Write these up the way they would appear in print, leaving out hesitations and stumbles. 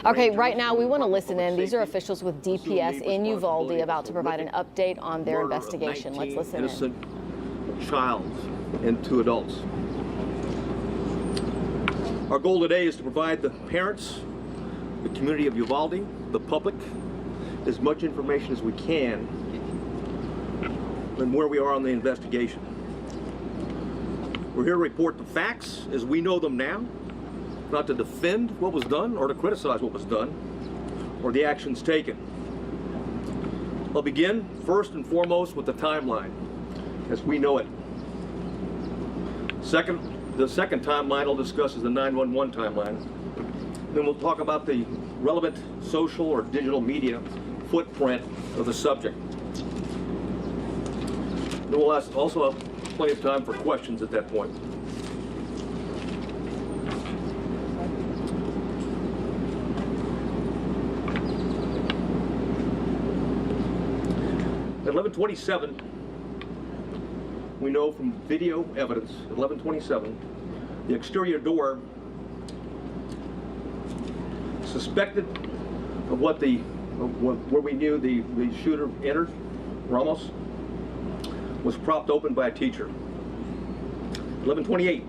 Okay, right now we want to listen in. These are officials with DPS in Uvalde about to provide an update on their investigation. Let's listen innocent child and 2 adults. Our goal today is to provide the parents, the community of Uvalde, the public, as much information as we can on where we are on the investigation. We're here to report the facts as we know them now, not to defend what was done or to criticize what was done or the actions taken. I'll begin first and foremost with the timeline as we know it. The second timeline I'll discuss is the 911 timeline. Then we'll talk about the relevant social or digital media footprint of the subject. Then we'll also have plenty of time for questions at that point. At 11:27, we know from video evidence, at 11:27, the exterior door suspected of where we knew the shooter entered, Ramos, was propped open by a teacher. 11:28,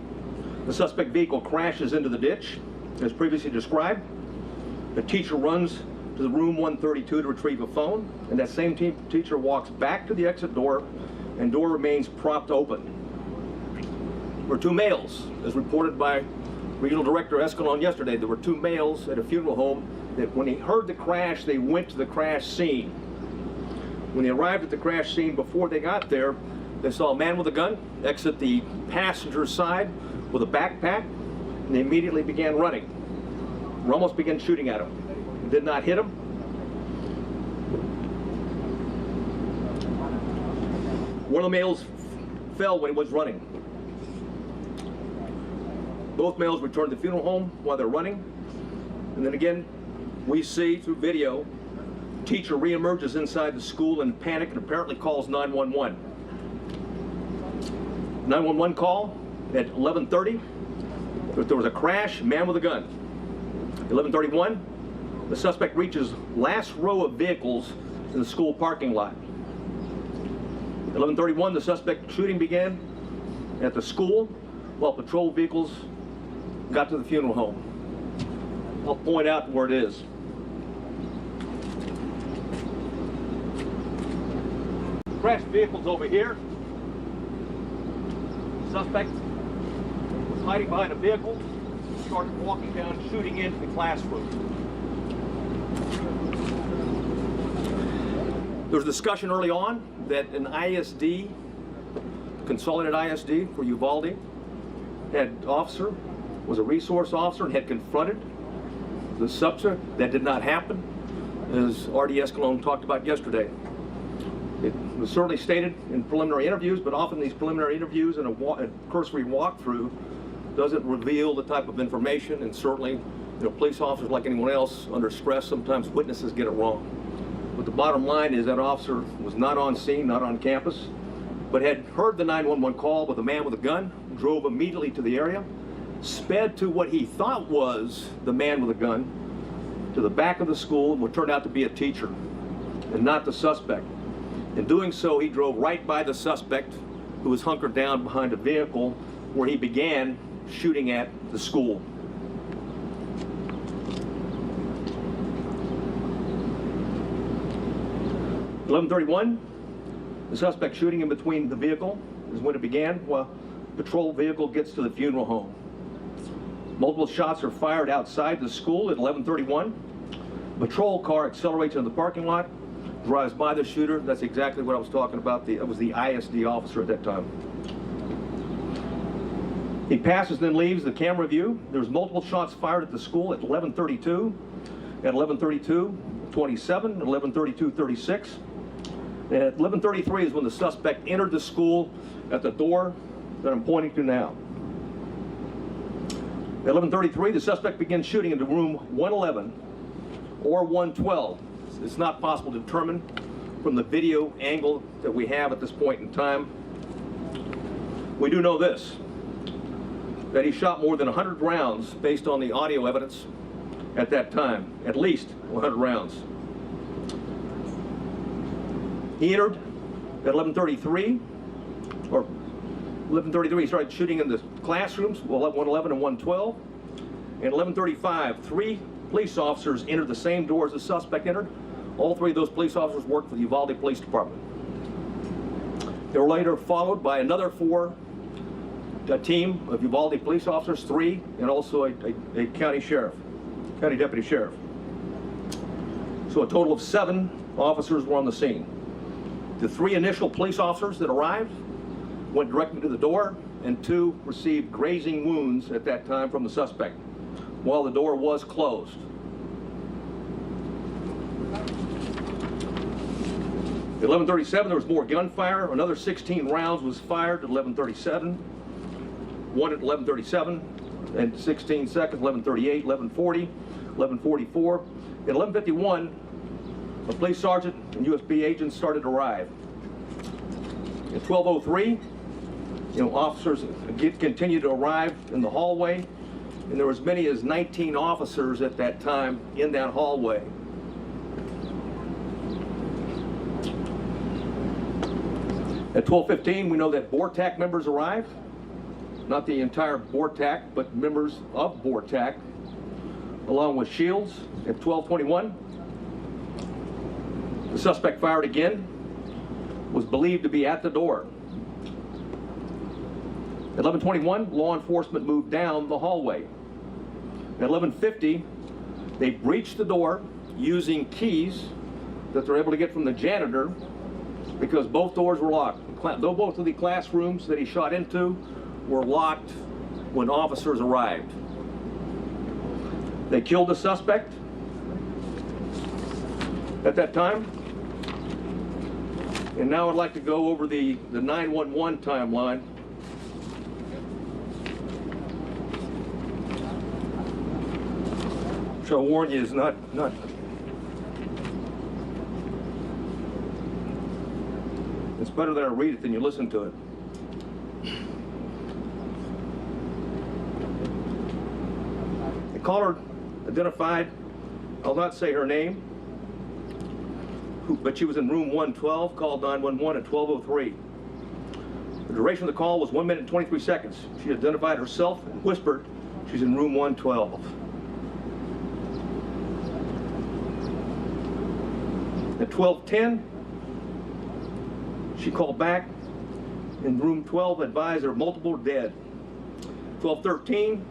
the suspect vehicle crashes into the ditch, as previously described. The teacher runs to the room 132 to retrieve a phone, and that same teacher walks back to the exit door, and door remains propped open. There were 2 males, as reported by Regional Director Escalon yesterday. There were 2 males at a funeral home that when he heard the crash, they went to the crash scene. When they arrived at the crash scene, before they got there, they saw a man with a gun exit the passenger side with a backpack, and they immediately began running. Ramos began shooting at him. Did not hit him. One of the males fell when he was running. Both males returned to the funeral home while they're running. And then again, we see through video, teacher reemerges inside the school in panic and apparently calls 911. 911 call at 11:30. There was a crash, man with a gun. 11:31, the suspect reaches last row of vehicles in the school parking lot. 11:31, the suspect shooting began at the school while patrol vehicles got to the funeral home. I'll point out where it is. Crashed vehicles over here. Suspect was hiding behind a vehicle, started walking down, shooting into the classroom. There was discussion early on that an ISD, consolidated ISD for Uvalde, was a resource officer and had confronted the suspect. That did not happen, as R.D. Escalon talked about yesterday. It was certainly stated in preliminary interviews, but often these preliminary interviews and a cursory walkthrough doesn't reveal the type of information, and certainly, police officers, like anyone else, under stress, sometimes witnesses get it wrong. But the bottom line is that officer was not on scene, not on campus, but had heard the 911 call with a man with a gun, drove immediately to the area, sped to what he thought was the man with a gun, to the back of the school, what turned out to be a teacher, and not the suspect. In doing so, he drove right by the suspect, who was hunkered down behind a vehicle, where he began shooting at the school. At 11:31, the suspect shooting in between the vehicle is when it began, while patrol vehicle gets to the funeral home. Multiple shots are fired outside the school at 11:31. Patrol car accelerates into the parking lot, drives by the shooter. That's exactly what I was talking about. It was the ISD officer at that time. He passes, then leaves the camera view. There's multiple shots fired at the school at 11:32, at 11:32:27, at 11:32:36. And at 11:33 is when the suspect entered the school at the door that I'm pointing to now. At 11:33, the suspect begins shooting into room 111 or 112. It's not possible to determine from the video angle that we have at this point in time. We do know this, that he shot more than 100 rounds based on the audio evidence at that time, at least 100 rounds. He entered at 11:33, or 11:33, he started shooting in the classrooms, 111 and 112. And 11:35, 3 police officers entered the same door as the suspect entered. All 3 of those police officers worked for the Uvalde Police Department. They were later followed by another 4, a team of Uvalde police officers, 3, and also a county deputy sheriff. So a total of 7 officers were on the scene. The 3 initial police officers that arrived went directly to the door, and 2 received grazing wounds at that time from the suspect while the door was closed. At 11:37, there was more gunfire. Another 16 rounds was fired at 11:37. 1 at 11:37 and 16 seconds, 11:38, 11:40, 11:44. At 11:51, a police sergeant and USB agents started to arrive. At 12:03, officers continued to arrive in the hallway, and there were as many as 19 officers at that time in that hallway. At 12:15, we know that BORTAC members arrived. Not the entire BORTAC, but members of BORTAC, along with Shields. At 12:21, the suspect fired again, was believed to be at the door. At 11:21, law enforcement moved down the hallway. At 11:50, they breached the door using keys that they're able to get from the janitor, because both doors were locked. Though both of the classrooms that he shot into were locked when officers arrived. They killed the suspect at that time. And now I'd like to go over the 911 timeline. Which I'll warn you is not it's better that I read it than you listen to it. The caller identified, I'll not say her name, but she was in room 112, called 911 at 12:03. The duration of the call was 1 minute and 23 seconds. She identified herself and whispered she's in room 112. At 12:10, she called back in room 12, advised there were multiple dead. 12:13,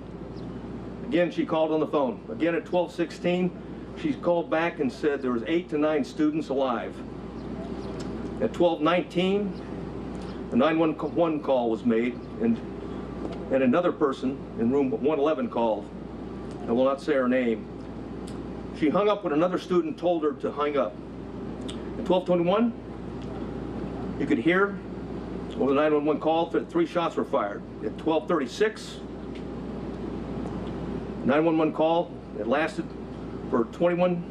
again she called on the phone. Again at 12:16, she called back and said there was 8 to 9 students alive. At 12:19, a 911 call was made, and another person in room 111 called. I will not say her name. She hung up when another student told her to hang up. At 12:21, you could hear over the 911 call that 3 shots were fired. At 12:36, 911 call that lasted for 21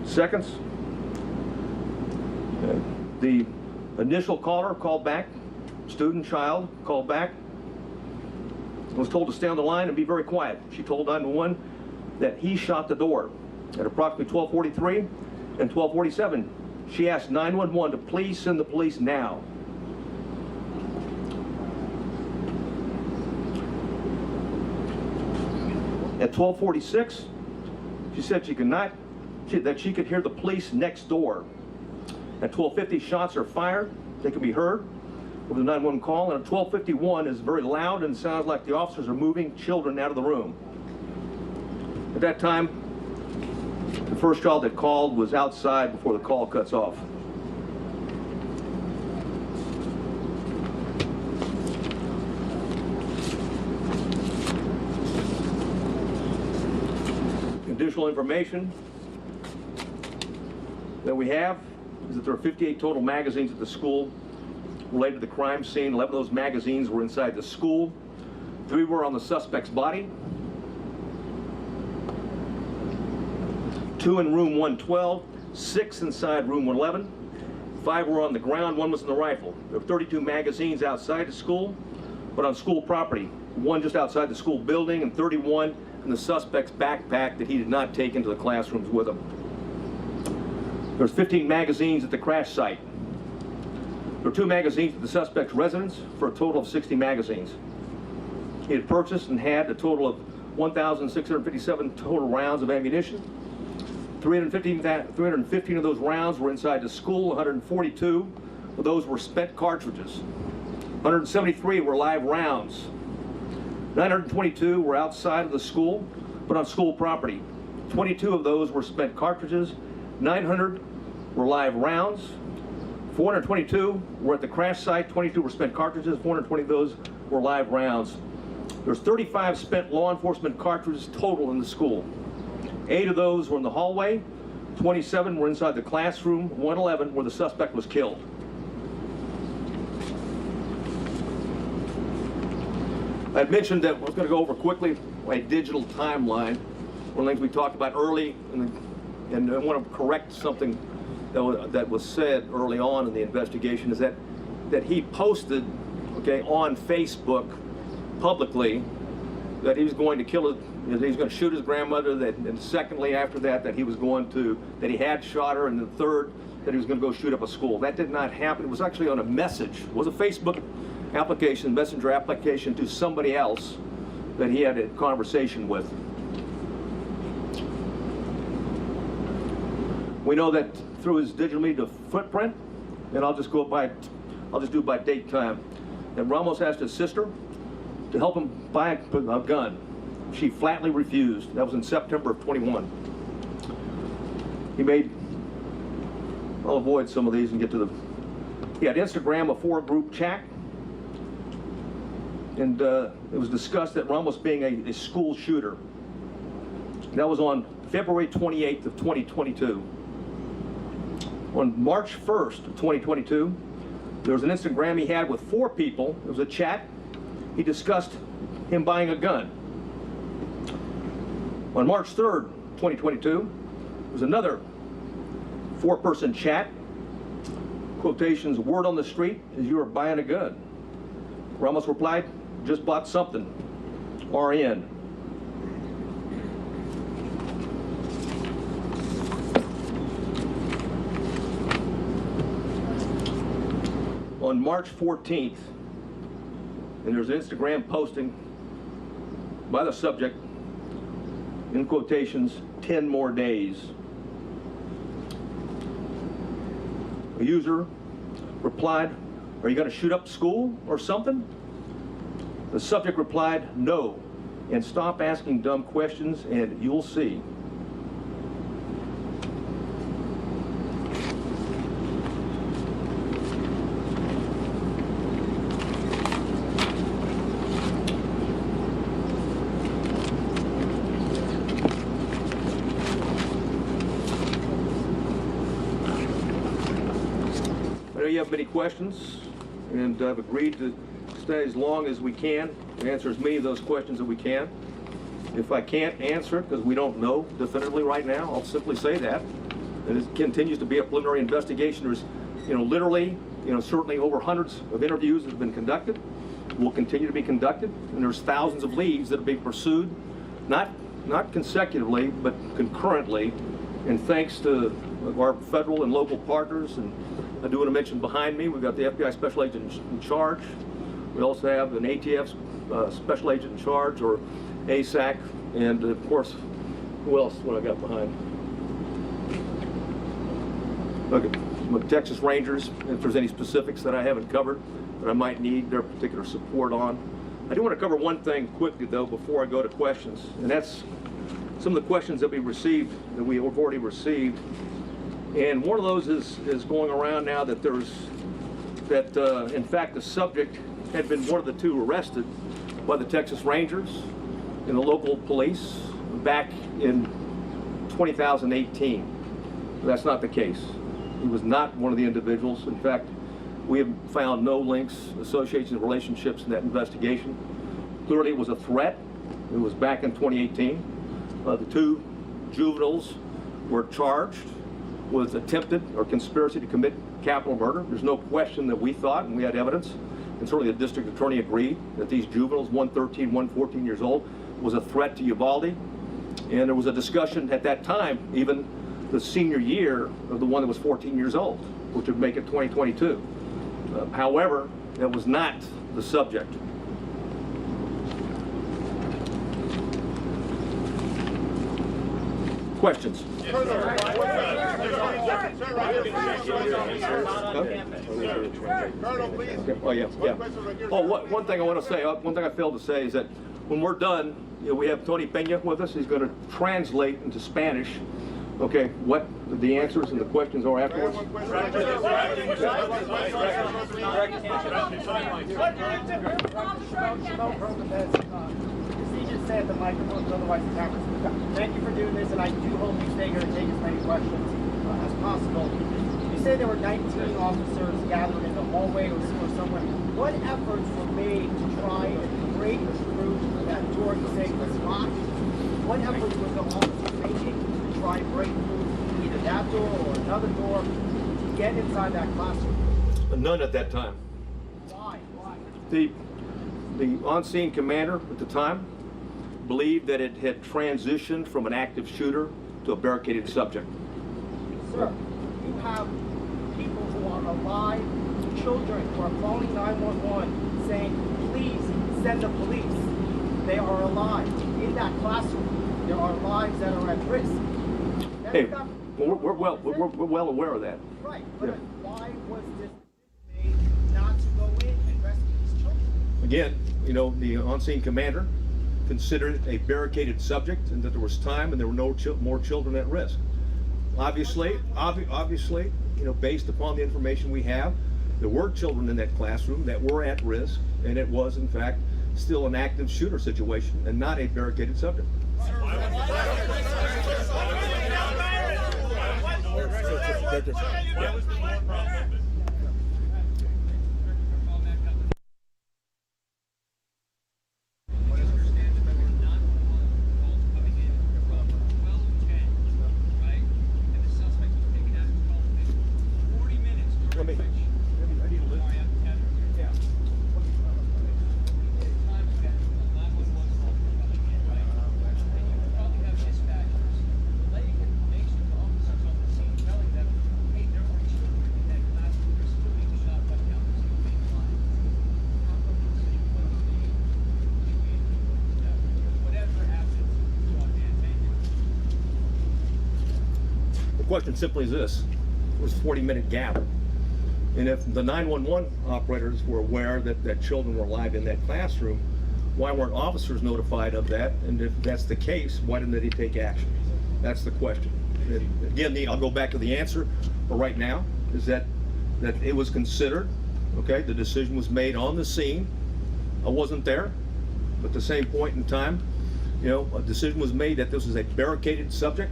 seconds. The initial caller called back, student, child, called back, was told to stay on the line and be very quiet. She told 911 that he shot the door. At approximately 12:43 and 12:47, she asked 911 to please send the police now. At 12:46, she said that she could hear the police next door. At 12:50, shots are fired. They can be heard over the 911 call. And at 12:51 is very loud and sounds like the officers are moving children out of the room. At that time, the first child that called was outside before the call cuts off. Additional information that we have is that there are 58 total magazines at the school related to the crime scene. 11 of those magazines were inside the school. 3 were on the suspect's body. 2 in room 112, 6 inside room 111. 5 were on the ground, 1 was in the rifle. There were 32 magazines outside the school, but on school property. 1 just outside the school building and 31 in the suspect's backpack that he did not take into the classrooms with him. There's 15 magazines at the crash site. There were 2 magazines at the suspect's residence for a total of 60 magazines. He had purchased and had a total of 1,657 total rounds of ammunition. 315 of those rounds were inside the school. 142 of those were spent cartridges. 173 were live rounds. 922 were outside of the school, but on school property. 22 of those were spent cartridges. 900 were live rounds. 422 were at the crash site. 22 were spent cartridges. 420 of those were live rounds. There's 35 spent law enforcement cartridges total in the school. 8 of those were in the hallway. 27 were inside the classroom. 111 where the suspect was killed. I mentioned that I was going to go over quickly a digital timeline. One of the things we talked about early, and I want to correct something that was said early on in the investigation, is that he posted, okay, on Facebook publicly that he was going to kill that he was going to shoot his grandmother, and secondly after that he was going to, that he had shot her, and the third that he was going to go shoot up a school. That did not happen. It was actually on a message. It was a Facebook application, messenger application to somebody else that he had a conversation with. We know that through his digital media footprint, and I'll just do it by date time, that Ramos asked his sister to help him buy a gun. She flatly refused. That was in September of 21. I'll avoid some of these and get to he had Instagram, a 4-group chat, and it was discussed that Ramos being a school shooter. That was on February 28th of 2022. On March 1st of 2022, there was an Instagram he had with 4 people. It was a chat. He discussed him buying a gun. On March 3rd, 2022, there was another 4-person chat. Quotations, word on the street is you are buying a gun. Ramos replied, just bought something. RN. On March 14th, and there's an Instagram posting by the subject, in quotations, 10 more days. A user replied, are you going to shoot up school or something? The subject replied, no, and stop asking dumb questions and you'll see. I know you have many questions, and I've agreed to stay as long as we can and answer as many of those questions as we can. If I can't answer it because we don't know definitively right now, I'll simply say that. And it continues to be a preliminary investigation. There's, literally, certainly over hundreds of interviews that have been conducted, will continue to be conducted, and there's thousands of leads that are being pursued, not consecutively, but concurrently, and thanks to our federal and local partners. And I do want to mention behind me, we've got the FBI Special Agent in charge. We also have an ATF Special Agent in charge, or ASAC, and of course, who else? What I got behind? Okay, Texas Rangers, if there's any specifics that I haven't covered that I might need their particular support on. I do want to cover one thing quickly, though, before I go to questions, and that's some of the questions that we received, that we have already received. And one of those is going around now that in fact, the subject had been one of the 2 arrested by the Texas Rangers and the local police back in 2018. That's not the case. He was not one of the individuals. In fact, we have found no links, associations, relationships in that investigation. Clearly it was a threat. It was back in 2018. The 2 juveniles were charged with attempted or conspiracy to commit capital murder. There's no question that we thought, and we had evidence, and certainly the district attorney agreed, that these juveniles, one 13, one 14 years old, was a threat to Uvalde, and there was a discussion at that time, even the senior year of the one that was 14 years old, which would make it 2022. However, that was not the subject. Questions? Oh, yeah. Oh, one thing I want to say, one thing I failed to say is that when we're done, we have Tony Peña with us. He's going to translate into Spanish, okay, what the answers and the questions are afterwards. Say at the microphone, otherwise the cameras. Thank you for doing this, and I do hope you stay here to take as many questions as possible. You say there were 19 officers gathered in the hallway or somewhere. What efforts were made to try and break through that door you say was locked? What efforts were the officers making to try and break through either that door or another door to get inside that classroom? None at that time. Why? The on-scene commander at the time believed that it had transitioned from an active shooter to a barricaded subject. Sir, you have people who are alive, children who are calling 911 saying, please send the police. They are alive. In that classroom, there are lives that are at risk. Hey, we're well aware of that. Right, but why was this made not to go in and rescue these children? Again, the on-scene commander considered it a barricaded subject and that there was time and there were no more children at risk. Obviously, based upon the information we have, there were children in that classroom that were at risk, and it was, in fact, still an active shooter situation and not a barricaded subject. The question simply is this: it was a 40-minute gap, and if the 911 operators were aware that children were alive in that classroom, why weren't officers notified of that? And if that's the case, why didn't they take action? That's the question. And again, I'll go back to the answer for right now, is that it was considered, okay, the decision was made on the scene. I wasn't there, but at the same point in time, a decision was made that this was a barricaded subject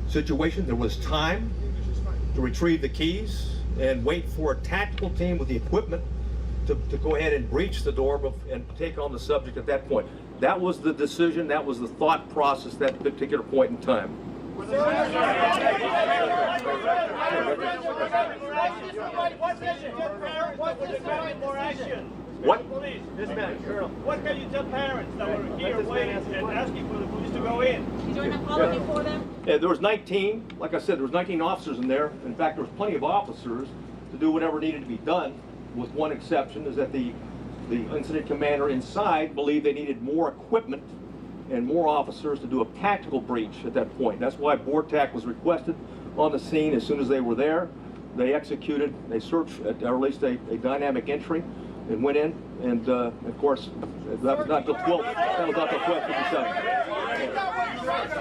situation. There was time to retrieve the keys and wait for a tactical team with the equipment to go ahead and breach the door and take on the subject at that point. That was the decision, that was the thought process at that particular point in time. What? This man, what can you tell parents that were here waiting and asking for the police to go in? Is there an apology for them? Yeah, there was 19, like I said, there was 19 officers in there. In fact, there was plenty of officers to do whatever needed to be done, with one exception, is that the incident commander inside believed they needed more equipment and more officers to do a tactical breach at that point. That's why BORTAC was requested on the scene as soon as they were there. They executed, they searched, or at least a dynamic entry, and went in, and of course, that was not till 12. That was not till 12:57.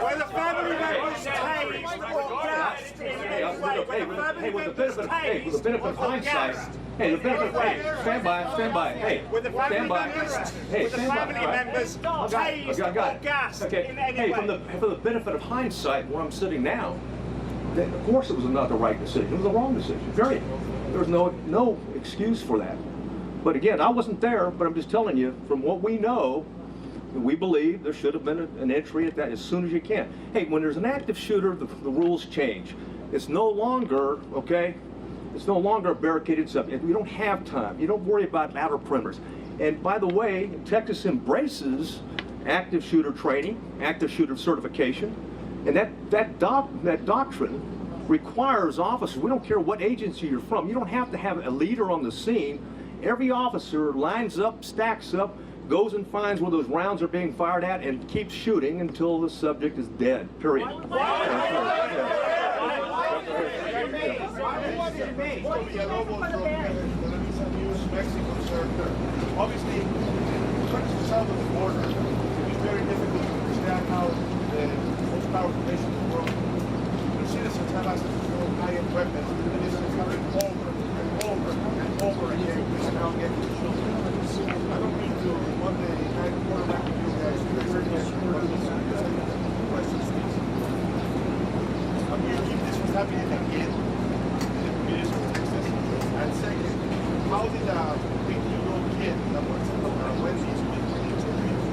Were the family members tased or gassed in any way? With the benefit of hindsight, stand by. Hey, Were the family stand by. members, Hey, were the stand by. family members tased I got or it. gassed Okay. in any Hey, way? for the benefit of hindsight, where I'm sitting now, of course it was not the right decision. It was the wrong decision. Period. There was no excuse for that. But again, I wasn't there, but I'm just telling you, from what we know, we believe there should have been an entry at that as soon as you can. Hey, when there's an active shooter, the rules change. It's no longer, okay, it's no longer a barricaded subject. We don't have time. You don't worry about outer perimeters. And by the way, Texas embraces active shooter training, active shooter certification, and that doctrine requires officers, we don't care what agency you're from, you don't have to have a leader on the scene. Every officer lines up, stacks up, goes and finds where those rounds are being fired at and keeps shooting until the subject is dead, period. Obviously, countries south of the border, it's very difficult to understand how the most powerful nation in the world, the citizens have access to high-end weapons, and it's occurring over and over and over again. We now get to children. I don't mean to one day try to quarterback with you guys. I'm going to keep this from happening again. And second, how did a 18-year-old kid that works at Wendy's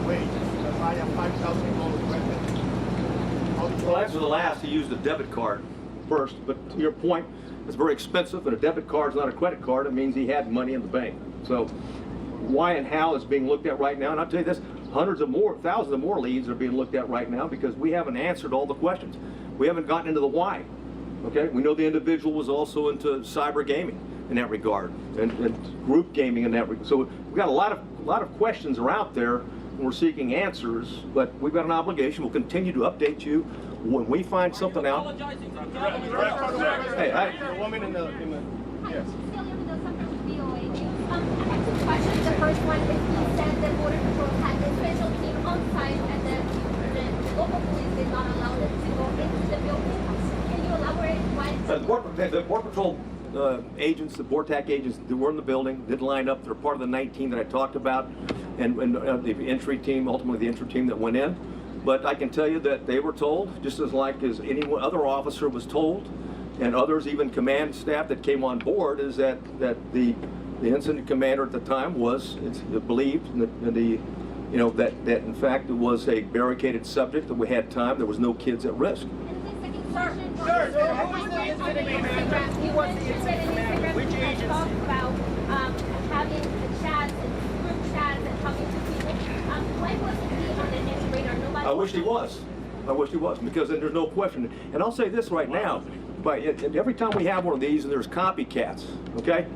wait to buy a $5,000 weapon? Well, answer the last, he used a debit card first, but to your point, it's very expensive, and a debit card is not a credit card. It means he had money in the bank. So why and how is being looked at right now, and I'll tell you this, thousands of more leads are being looked at right now because we haven't answered all the questions. We haven't gotten into the why. Okay, we know the individual was also into cyber gaming in that regard, and group gaming in that regard. So we've got a lot of questions are out there, and we're seeking answers. But we've got an obligation. We'll continue to update you when we find something out. Hey, The woman in the yes. I have two questions. The first one is you said that Border Patrol had a special team on site and the local police did not allow them to go into the building. Can you elaborate why? The Border Patrol agents, the BORTAC agents that were in the building, did line up. They're part of the 19 that I talked about, and the entry team, ultimately the entry team that went in. But I can tell you that they were told, just as any other officer was told, and others, even command staff that came on board, is that the incident commander at the time believed that in fact it was a barricaded subject, that we had time, there was no kids at risk. Which agents? Talked about having chats and group chats and talking to people. Why wasn't he on the next radar? Nobody. I wish he was, because then there's no question. And I'll say this right now, but every time we have one of these, and there's copycats, okay?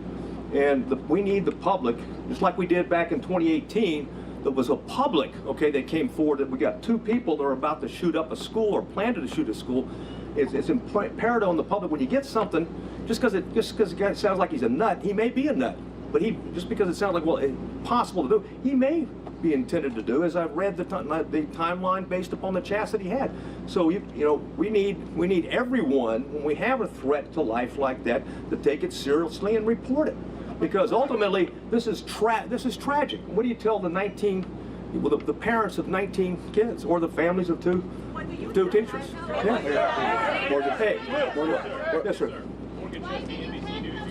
And we need the public, just like we did back in 2018, there was a public, okay, that came forward that we got 2 people that are about to shoot up a school or planned to shoot a school. It's imperative on the public, when you get something, just because the guy sounds like he's a nut, he may be a nut. But just because it sounds like, well, it's possible to do, he may be intended to do, as I've read the timeline based upon the chats that he had. So we need everyone, when we have a threat to life like that, to take it seriously and report it, because ultimately this is tragic. What do you tell the parents of 19 kids, or the families of two teachers? Yeah. Hey, yes, sir.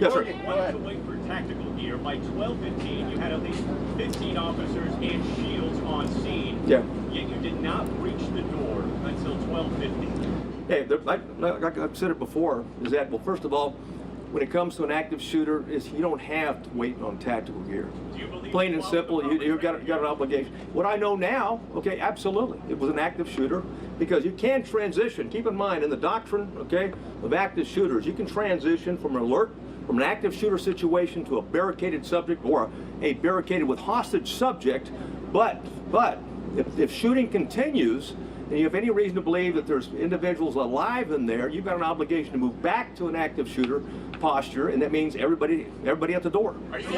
Yes, sir. To wait for tactical gear. By 12:15, you had at least 15 officers and shields on scene. Yeah. Yet you did not reach the door until 12:50. Hey, like I've said it before, is that, well, first of all, when it comes to an active shooter, you don't have to wait on tactical gear. Do you believe Plain and simple, you've got an obligation. What I know now, okay, absolutely, it was an active shooter, because you can transition. Keep in mind, in the doctrine, okay, of active shooters, you can transition from an active shooter situation to a barricaded subject, or a barricaded with hostage subject. But if shooting continues, and you have any reason to believe that there's individuals alive in there, you've got an obligation to move back to an active shooter posture, and that means everybody at the door. Are you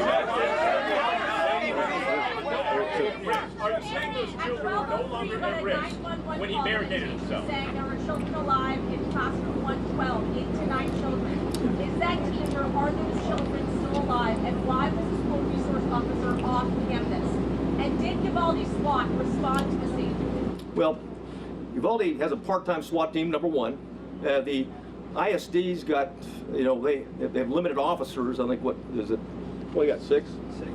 saying those children were no longer at risk when he barricaded himself? Saying there were children alive in classroom 112, 8 to 9 children. Is that teacher, are those children still alive? And why was the school resource officer off campus? And did Uvalde SWAT respond to the scene? Well, Uvalde has a part-time SWAT team, number one. The ISD's got, they have limited officers. I think, what is it? Well, you got 6? 6.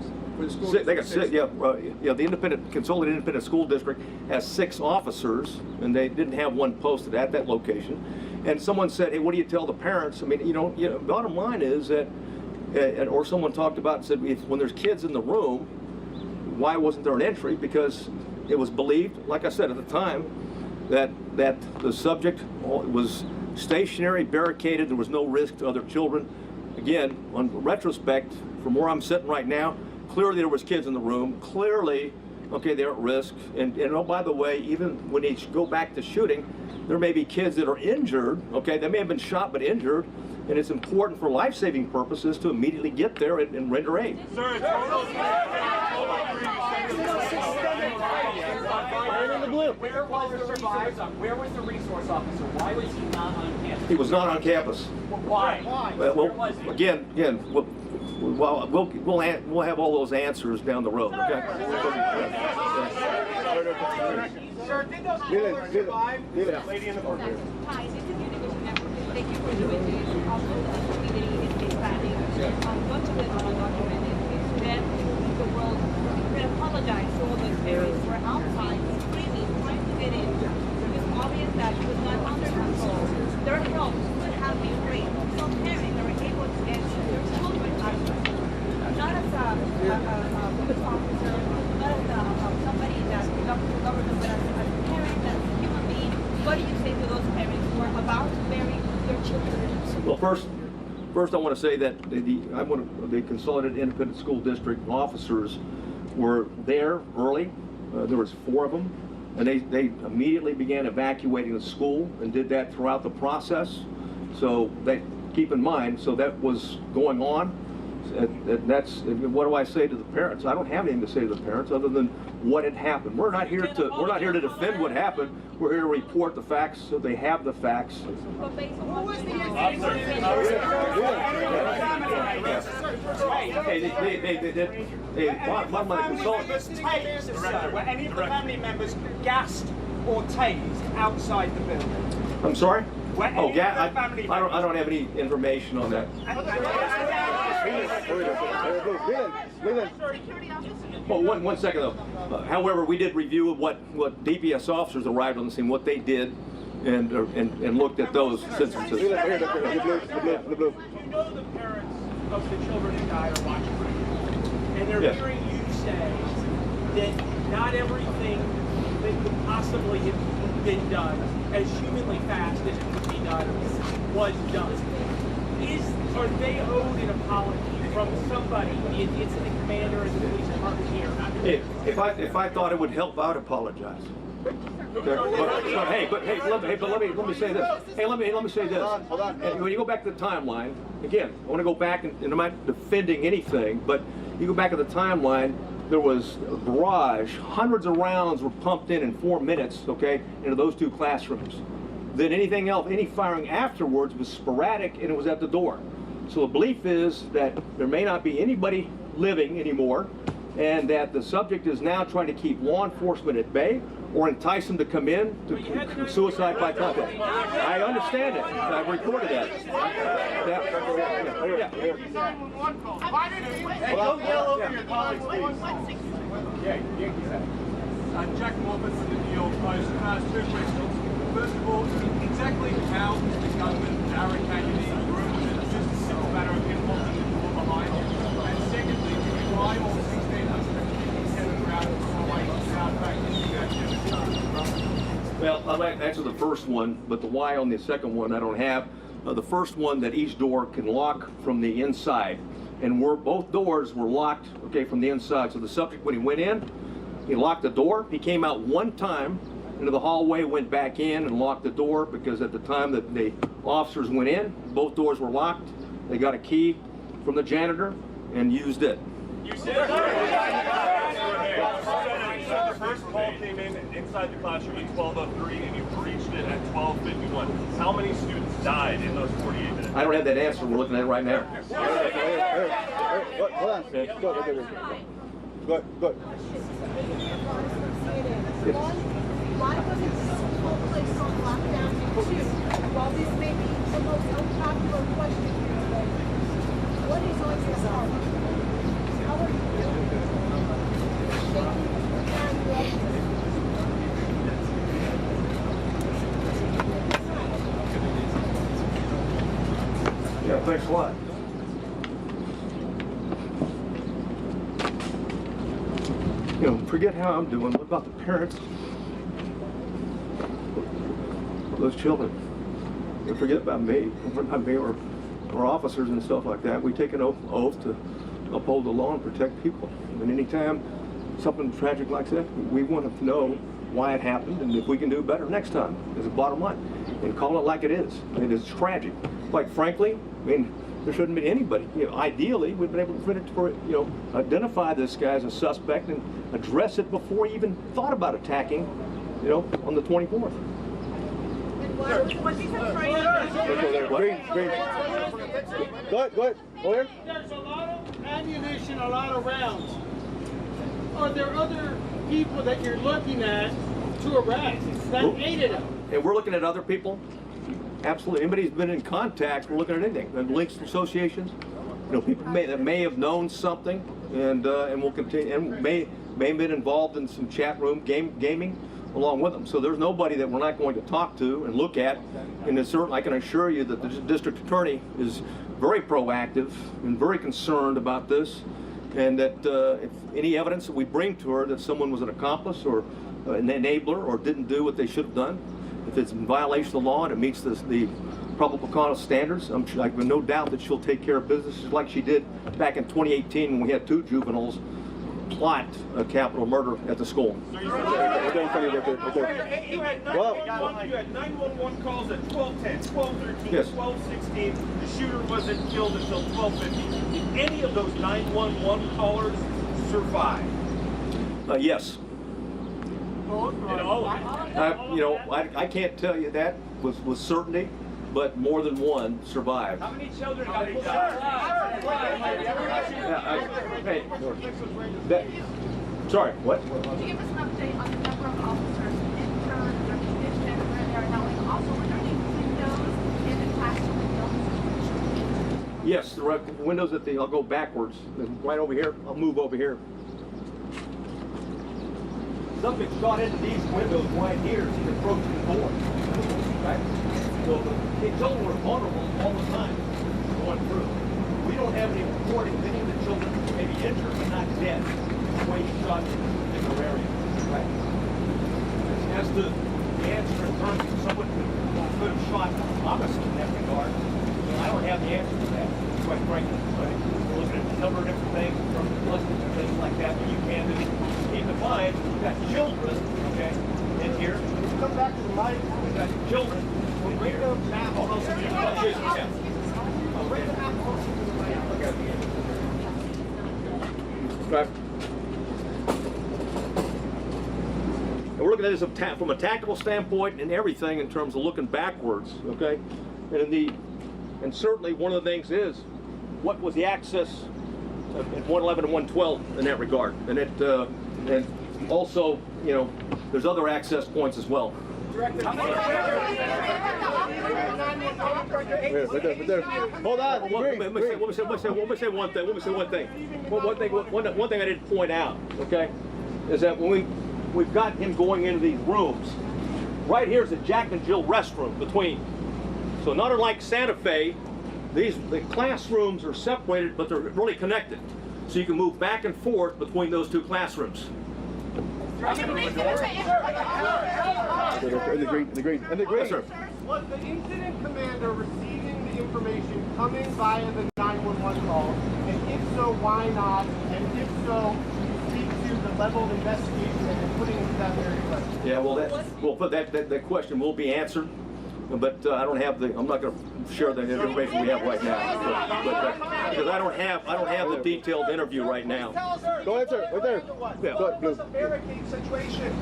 They got 6, yeah. The Consolidated Independent School District has 6 officers, and they didn't have one posted at that location. And someone said, hey, what do you tell the parents? I mean, bottom line is that, or someone talked about and said, when there's kids in the room, why wasn't there an entry? Because it was believed, like I said at the time, that the subject was stationary, barricaded, there was no risk to other children. Again, on retrospect, from where I'm sitting right now, clearly there was kids in the room, clearly, okay, they're at risk. And oh, by the way, even when you go back to shooting, there may be kids that are injured, okay, they may have been shot but injured, and it's important for life-saving purposes to immediately get there and render aid. Sir, Where was the resource officer? Why was he not on campus? He was not on campus. Why? Well, again, we'll have all those answers down the road, okay? Sir, did those killers survive? lady in the front here. Hi, this is Univision Network. Thank you for doing this. Also, the community is expanding. Much of it is undocumented. Then the world can apologize to all those parents who are outside screaming, trying to get in. It was obvious that it was not under control. Their health would have been great. Some parents are able to get their children out of it. Not as a police officer, not as somebody that belongs to the government, but as a parent, as a human being. What do you say to those parents who are about to bury their children? Well, first I want to say that the Consolidated Independent School District officers were there early. There was 4 of them, and they immediately began evacuating the school and did that throughout the process. So keep in mind, so that was going on. And that's, what do I say to the parents? I don't have anything to say to the parents other than what had happened. We're not here to defend what happened. We're here to report the facts so they have the facts. But based on what you Were any of the family members gassed or tased outside the building? I'm sorry? Oh, yeah, I don't have any information on that. Well, one second though. However, we did review what DPS officers arrived on the scene, what they did, and looked at those instances. You know the parents of the children who died are watching right now, and they're Yes. hearing you say that not everything that could possibly have been done as humanly fast as it could be done was done. Are they owed an apology from somebody, the incident commander or the police department here? If I thought it would help, I'd apologize. Okay. But let me say this. Hey, let me say this. And when you go back to the timeline, again, I want to go back, and I'm not defending anything, but you go back to the timeline, there was a barrage, hundreds of rounds were pumped in 4 minutes, okay, into those 2 classrooms. Then anything else, any firing afterwards was sporadic, and it was at the door. So the belief is that there may not be anybody living anymore, and that the subject is now trying to keep law enforcement at bay or entice them to come in to suicide by contact. I understand it. I've reported that. Hey, don't yell over your colleagues, please. Yeah, I'm Jack Morford from the New York Post. 2 questions. First of all, exactly how did the gunman barricade the room? Was it just a simple matter of him locking the door behind him? And secondly, why all 1,657 rounds from away out back into that? Well, I'll answer the first one, but the why on the second one I don't have. The first one, that each door can lock from the inside, and both doors were locked, okay, from the inside. So the subject, when he went in, he locked the door. He came out one time into the hallway, went back in and locked the door, because at the time that the officers went in, both doors were locked. They got a key from the janitor and used it. You said the first call came in inside the classroom at 12:03 and you breached it at 12:51. How many students died in those 48 minutes? I don't have that answer. We're looking at it right now. Hold on. Good. Why wasn't this whole place on lockdown? And 2, while this may be the most unpopular question here today, what is on your heart? How are you feeling? Thank you for carrying the Yeah, thanks a lot. You know, forget how I'm doing. What about the parents of those children? You forget about me. What about me or officers and stuff like that? We take an oath to uphold the law and protect people. And anytime something tragic like that, we want to know why it happened and if we can do better next time, is the bottom line. And call it like it is. It is tragic. Quite frankly, I mean, there shouldn't be anybody. You know, ideally, we've been able to identify this guy as a suspect and address it before he even thought about attacking, you know, on the 24th. Was he portrayed? Green. Go ahead. Lawyer? There's a lot of ammunition, a lot of rounds. Are there other people that you're looking at to arrest? That aided him. And we're looking at other people. Absolutely. Anybody who's been in contact, we're looking at anything. And links to associations. You know, people that may have known something and will continue and may have been involved in some chat room gaming along with them. So there's nobody that we're not going to talk to and look at. And I can assure you that the district attorney is very proactive and very concerned about this. And that if any evidence that we bring to her that someone was an accomplice or an enabler or didn't do what they should have done, if it's in violation of the law and it meets the probable cause standards, I have no doubt that she'll take care of business just like she did back in 2018 when we had 2 juveniles plot a capital murder at the school. So you had 911 calls at 12:10, 12:13, Yes. 12:16. The shooter wasn't killed until 12:50. Did any of those 911 callers survive? Yes. You know, I can't tell you that with certainty, but more than one survived. how many children got shot? Sorry, what? Could you give us an update on the number of officers injured, their condition, where they are now, and also were there any windows in the classroom windows? Yes, the windows I'll go backwards. Right over here. I'll move over here. Something shot into these windows right here as he approached the door. Right? So the children were vulnerable all the time going through. We don't have any reporting of any of the children maybe injured but not dead. The way he shot in this particular area. Right? As to the answer in terms of someone could have shot opposite in that regard, I don't have the answer to that, quite frankly. Right? We're looking at a number of different things, from ballistics and things like that you can do. Keep in mind, we've got children, okay, in here. Come back to the light. We've got children. We'll bring the map. I'll bring the map closer to the light. Okay. And we're looking at this from a tactical standpoint and everything in terms of looking backwards, okay? And certainly one of the things is, what was the access at 111 and 112 in that regard? And also, you know, there's other access points as well. Hold on. Let me say one thing. One thing I didn't point out, okay, is that when we've got him going into these rooms, right here's the Jack and Jill restroom between. So not unlike Santa Fe, the classrooms are separated, but they're really connected. So you can move back and forth between those 2 classrooms. In the green. Yes, sir. Was the incident commander receiving the information coming via the 911 call? And if so, why not? And if so, speak to the level of investigation that you're putting into that very question. Yeah, that question will be answered, but I don't have I'm not going to share the information we have right now, because I don't have the detailed interview right now. Go ahead, sir. Right there. Yeah. Go ahead, It was a barricade situation.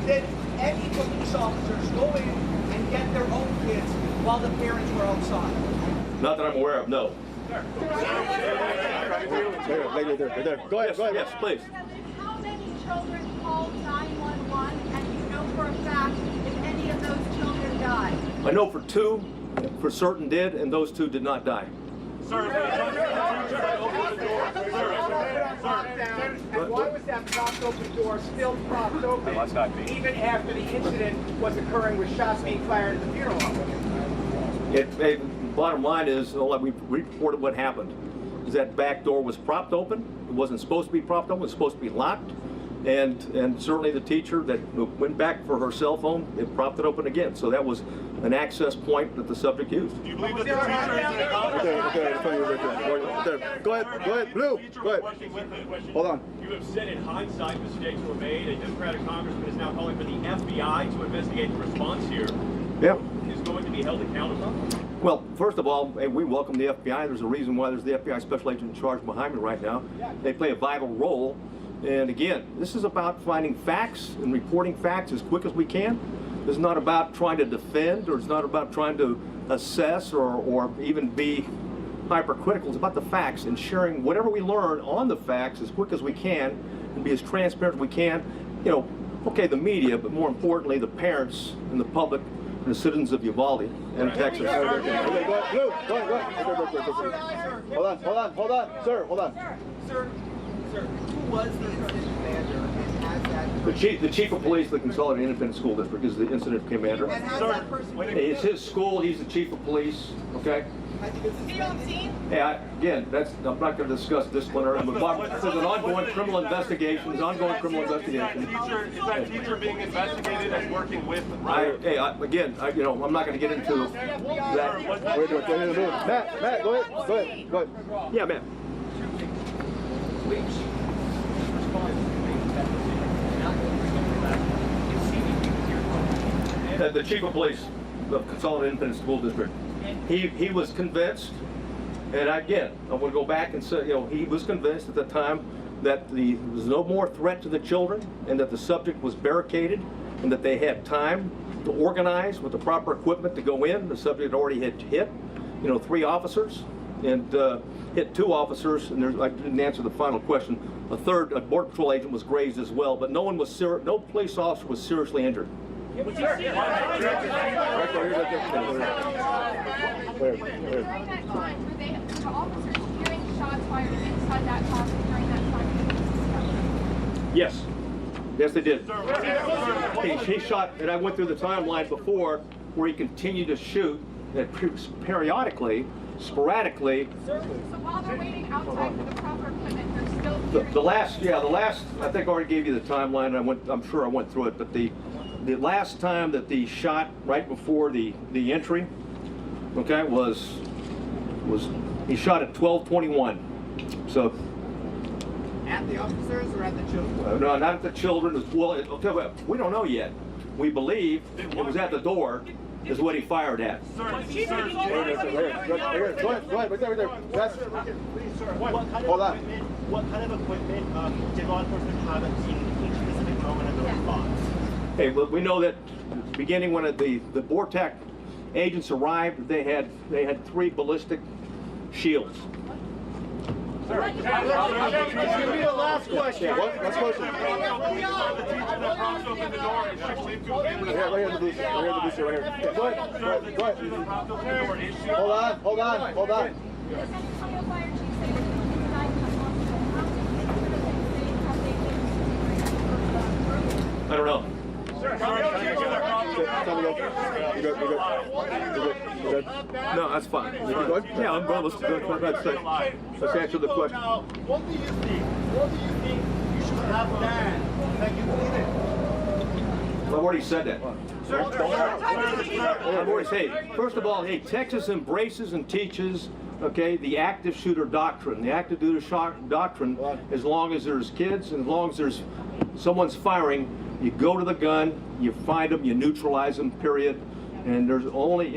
Did any police officers go in and get their own kids while the parents were outside? Not that I'm aware of, no. Right there. Go ahead. Yes, please. How many children called 911, and you know for a fact if any of those children died? I know for 2, for certain did, and those 2 did not die. And why was that propped open door still propped open even after the incident was occurring with shots being fired at the funeral home? Bottom line is, we reported what happened. Is that back door was propped open. It wasn't supposed to be propped open. It was supposed to be locked. and certainly the teacher that went back for her cell phone, it propped it open again. So that was an access point that the subject used. Do you believe that the teacher is an accomplice? Okay, go ahead, Blue, go ahead. Hold on. You have said in hindsight mistakes were made. A Democratic congressman is now calling for the FBI to investigate the response here. Yeah. Is going to be held accountable? Well, first of all, we welcome the FBI. There's a reason why there's the FBI special agent in charge behind me right now. They play a vital role. And again, this is about finding facts and reporting facts as quick as we can. This is not about trying to defend, or it's not about trying to assess or even be hypercritical. It's about the facts and sharing whatever we learn on the facts as quick as we can and be as transparent as we can. You know, okay, the media, but more importantly, the parents and the public and the citizens of Uvalde and Texas. Okay, go ahead, Blue, go ahead. Hold on, sir, hold on. Sir, who was the incident commander and has that The chief of police of the Consolidated Independent School District is the incident commander. and has that person It's his school. He's the chief of police. Okay. Is he on scene? Yeah, again, I'm not going to discuss disciplinary. There's an ongoing criminal investigation. There's ongoing criminal investigation. Is that teacher being investigated as working with I'm not going to get into that. Matt, go ahead. Yeah, man. The chief of police of Consolidated Independent School District, he was convinced, and again, I'm going to go back and say, he was convinced at the time that there was no more threat to the children, and that the subject was barricaded, and that they had time to organize with the proper equipment to go in. The subject already had hit, 3 officers, and hit 2 officers, and I didn't answer the final question. A Border Patrol agent was grazed as well, but no police officer was seriously injured. During that time, were the officers hearing shots fired inside that classroom during that time? Yes. Yes, they did. He shot, and I went through the timeline before, where he continued to shoot periodically, sporadically. So while they're waiting outside for the proper equipment, they're still hearing The last, I think I already gave you the timeline. I'm sure I went through it, but the last time that the shot right before the entry, okay, was he shot at 12:21. So. at the officers or at the children? No, not at the children. Well, we don't know yet. We believe it was at the door, is what he fired at. Go ahead, right there. Hold on. What kind of equipment did law enforcement have in each specific moment of the response? Hey, well, we know that beginning when the BORTAC agents arrived, they had 3 ballistic shields. Give me the last question. What? Last question. Right here in the booth. Right here. Yeah, go ahead. Hold on. I don't know. No, that's fine. Yeah, I'm going. Let's answer the question. What do you think? You should have done that you didn't? I've already said that. I've already said. First of all, Texas embraces and teaches, the active shooter doctrine. The active shooter doctrine, as long as there's kids and as long as there's someone's firing, you go to the gun, you find them, you neutralize them, period. And there's only,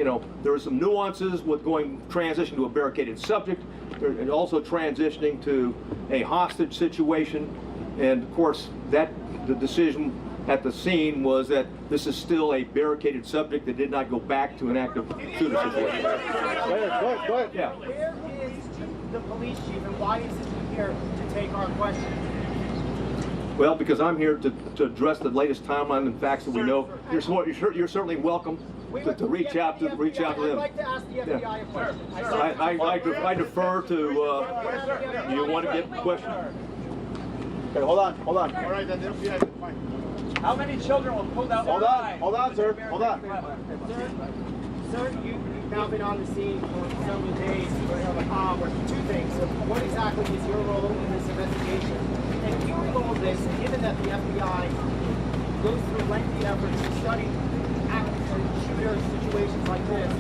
there are some nuances with transition to a barricaded subject, and also transitioning to a hostage situation. And of course, the decision at the scene was that this is still a barricaded subject that did not go back to an active shooter situation. Go ahead. Yeah. Where is the police chief and why is he here to take our questions? Well, because I'm here to address the latest timeline and facts that we know. You're certainly welcome to reach out to them. I'd like to ask the FBI a question. I defer to. You want to get a question? Okay, hold on. All right, then the FBI is fine. How many children were pulled out? Hold on, sir. Hold on. Sir, you've now been on the scene for several days. Two things. So what exactly is your role in this investigation? And hearing all this, given that the FBI goes through lengthy efforts to study active shooter situations like this,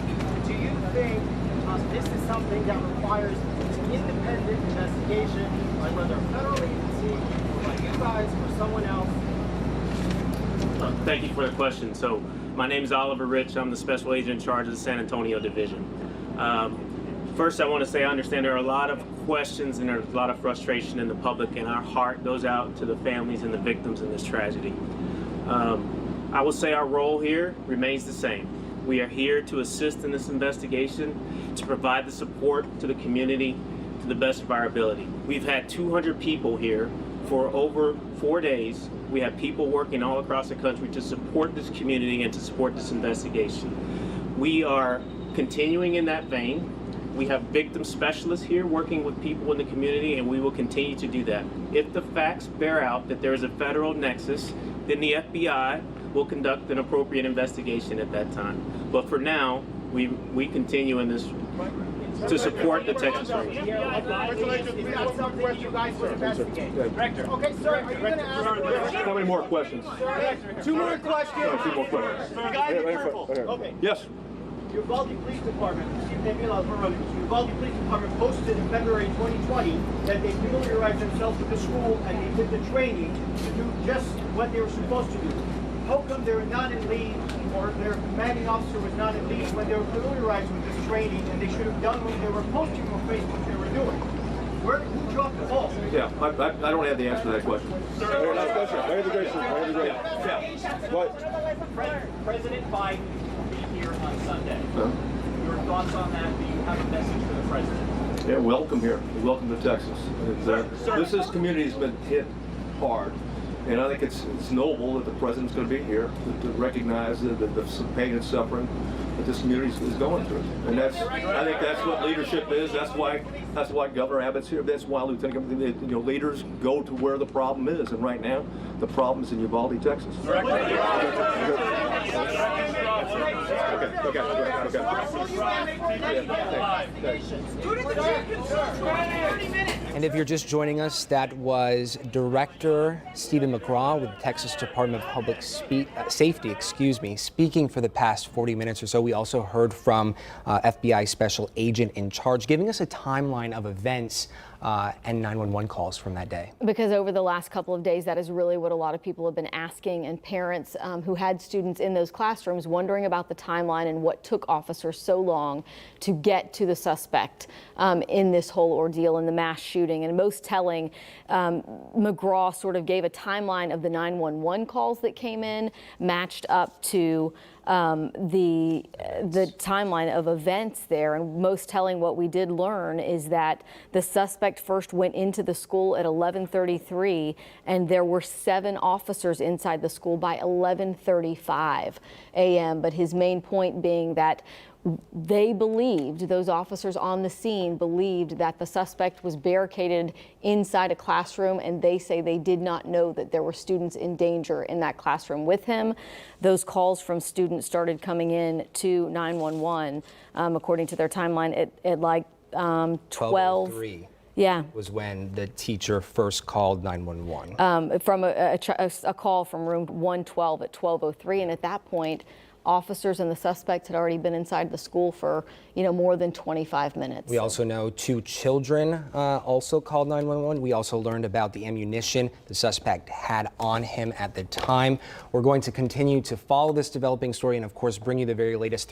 do you think this is something that requires an independent investigation by whether a federal agency, or by you guys, or someone else? Thank you for the question. So my name is Oliver Rich. I'm the special agent in charge of the San Antonio division. First, I want to say I understand there are a lot of questions and there's a lot of frustration in the public, and our heart goes out to the families and the victims in this tragedy. I will say our role here remains the same. We are here to assist in this investigation, to provide the support to the community to the best of our ability. We've had 200 people here for over 4 days. We have people working all across the country to support this community and to support this investigation. We are continuing in that vein. We have victim specialists here working with people in the community, and we will continue to do that. If the facts bear out that there is a federal nexus, then the FBI will conduct an appropriate investigation at that time. But for now, we continue in this to support the Texas Rangers. Is that something you guys would investigate? Director. Okay, sir, are you going to ask? How many more questions? Two more questions. Two more questions. The guy in purple. Okay. Yes. Uvalde Police Department, Uvalde Police Department posted in February 2020 that they familiarized themselves with the school and they did the training to do just what they were supposed to do. How come they were not in leave, or their commanding officer was not in leave when they were familiarized with this training, and they should have done when they were posting on Facebook they were doing? Who dropped the ball? Yeah, I don't have the answer to that question. Last question. What? President Biden will be here on Sunday. Your thoughts on that? Do you have a message for the president? Yeah, welcome here. Welcome to Texas. This community's been hit hard. And I think it's noble that the president's going to be here to recognize the pain and suffering that this community is going through. And I think that's what leadership is. That's why Governor Abbott's here. That's why Lieutenant Governor, leaders go to where the problem is. And right now, the problem is in Uvalde, Texas. And if you're just joining us, that was Director Stephen McGraw with the Texas Department of Public Safety, speaking for the past 40 minutes or so. We also heard from FBI Special Agent in charge, giving us a timeline of events and 911 calls from that day. Because over the last couple of days, that is really what a lot of people have been asking, and parents who had students in those classrooms wondering about the timeline and what took officers so long to get to the suspect in this whole ordeal in the mass shooting. And most telling, McGraw sort of gave a timeline of the 911 calls that came in, matched up to the timeline of events there. And most telling, what we did learn is that the suspect first went into the school at 11:33, and there were 7 officers inside the school by 11:35 a.m. But his main point being that they believed, those officers on the scene believed, that the suspect was barricaded inside a classroom, and they say they did not know that there were students in danger in that classroom with him. Those calls from students started coming in to 911, according to their timeline, at like 12:03. Yeah, was when the teacher first called 911. From a call from room 112 at 12:03, and at that point, officers and the suspect had already been inside the school for, more than 25 minutes. We also know 2 children also called 911. We also learned about the ammunition the suspect had on him at the time. We're going to continue to follow this developing story and, of course, bring you the very latest